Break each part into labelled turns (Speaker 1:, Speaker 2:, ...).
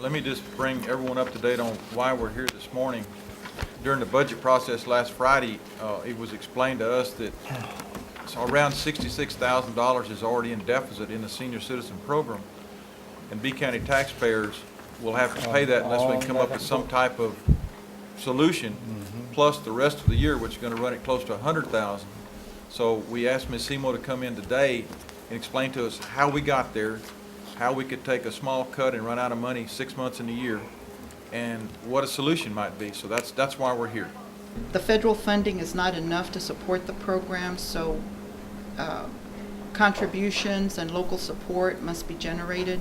Speaker 1: Let me just bring everyone up to date on why we're here this morning. During the budget process last Friday, it was explained to us that around $66,000 is already in deficit in the senior citizen program, and B County taxpayers will have to pay that unless we can come up with some type of solution, plus the rest of the year, which is going to run it close to $100,000. So we asked Ms. Seymour to come in today and explain to us how we got there, how we could take a small cut and run out of money 6 months in a year, and what a solution might be. So that's why we're here.
Speaker 2: The federal funding is not enough to support the program, so contributions and local support must be generated.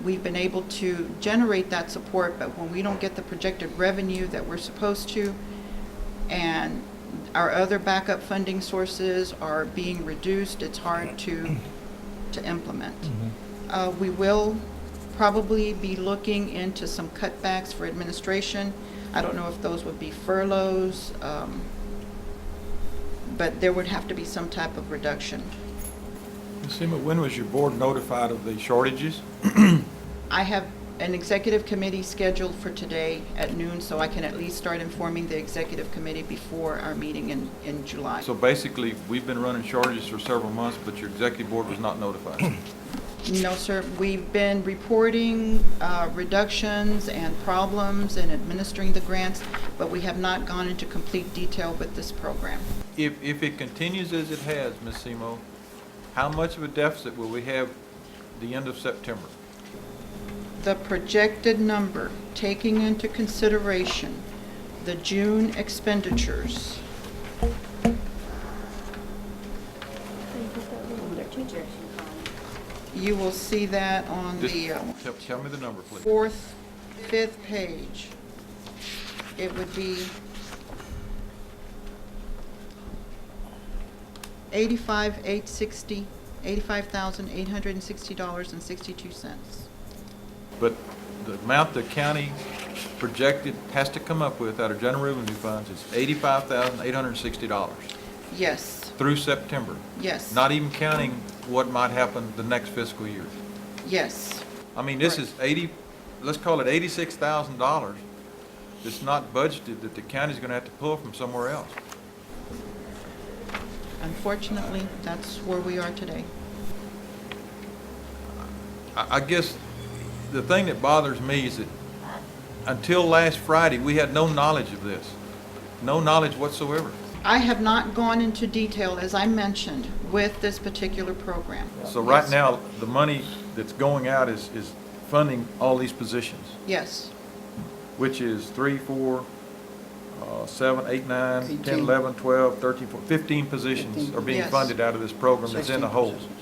Speaker 2: We've been able to generate that support, but when we don't get the projected revenue that we're supposed to, and our other backup funding sources are being reduced, it's hard to implement. We will probably be looking into some cutbacks for administration. I don't know if those would be furloughs, but there would have to be some type of reduction.
Speaker 1: Ms. Seymour, when was your board notified of the shortages?
Speaker 2: I have an executive committee scheduled for today at noon, so I can at least start informing the executive committee before our meeting in July.
Speaker 1: So basically, we've been running shortages for several months, but your executive board was not notified.
Speaker 2: No, sir. We've been reporting reductions and problems in administering the grants, but we have not gone into complete detail with this program.
Speaker 1: If it continues as it has, Ms. Seymour, how much of a deficit will we have the end of September?
Speaker 2: The projected number, taking into consideration the June expenditures, you will see that on
Speaker 1: Just
Speaker 2: the
Speaker 1: tell me the number, please.
Speaker 2: fifth page. It would be $85,860.62.
Speaker 1: But the amount the county projected has to come up with out of general revenue funds is $85,860
Speaker 2: Yes,
Speaker 1: through September,
Speaker 2: yes,
Speaker 1: not even counting what might happen the next fiscal year.
Speaker 2: yes.
Speaker 1: I mean, this is let's call it $86,000 that's not budgeted that the county's going to have to pull from somewhere else.
Speaker 2: Unfortunately, that's where we are today.
Speaker 1: I guess the thing that bothers me is that until last Friday, we had no knowledge of this, no knowledge whatsoever.
Speaker 2: I have not gone into detail, as I mentioned, with this particular program.
Speaker 1: So right
Speaker 2: Yes.
Speaker 1: now, the money that's going out is funding all these positions,
Speaker 2: Yes,
Speaker 1: which is 3, 4, 7, 8, 9, 10,
Speaker 3: 18.
Speaker 1: 11, 12, 13, 14, 15 positions are being
Speaker 2: Yes.
Speaker 1: funded out of this program that's in the
Speaker 3: 16
Speaker 1: hole.
Speaker 3: positions.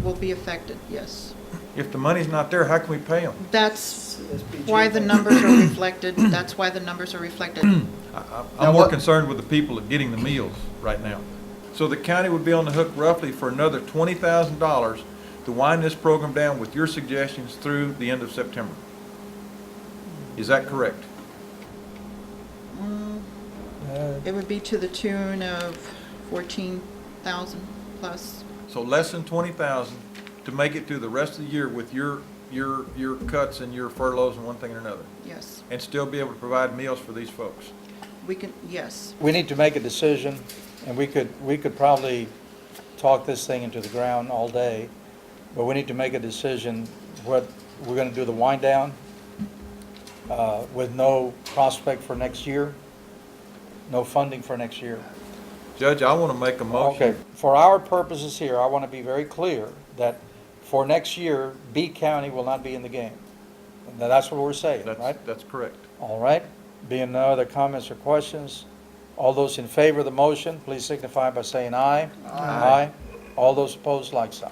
Speaker 2: will be affected, yes.
Speaker 1: If the money's not there, how can we pay them?
Speaker 2: That's
Speaker 3: SBG.
Speaker 2: why the numbers are reflected, that's why the numbers are reflected.
Speaker 1: I'm
Speaker 3: Now
Speaker 1: more
Speaker 3: what-
Speaker 1: concerned with the people that getting the meals right now. So the county would be on the hook roughly for another $20,000 to wind this program down with your suggestions through the end of September. Is that correct?
Speaker 2: It would be to the tune of 14,000 plus.
Speaker 1: So less than 20,000 to make it through the rest of the year with your cuts and your furloughs and one thing or another,
Speaker 2: Yes,
Speaker 1: and still be able to provide meals for these folks.
Speaker 2: we can, yes.
Speaker 4: We need to make a decision, and we could probably talk this thing into the ground all day, but we need to make a decision what we're gonna do the wind down with no prospect for next year, no funding for next year.
Speaker 1: Judge, I want to make a motion.
Speaker 4: Okay, for our purposes here, I want to be very clear that for next year, B County will not be in the game. Now, that's what we're saying, right?
Speaker 1: That's correct.
Speaker 4: All right, being no other comments or questions, all those in favor of the motion, please signify by saying aye. Aye. All those opposed, like sign.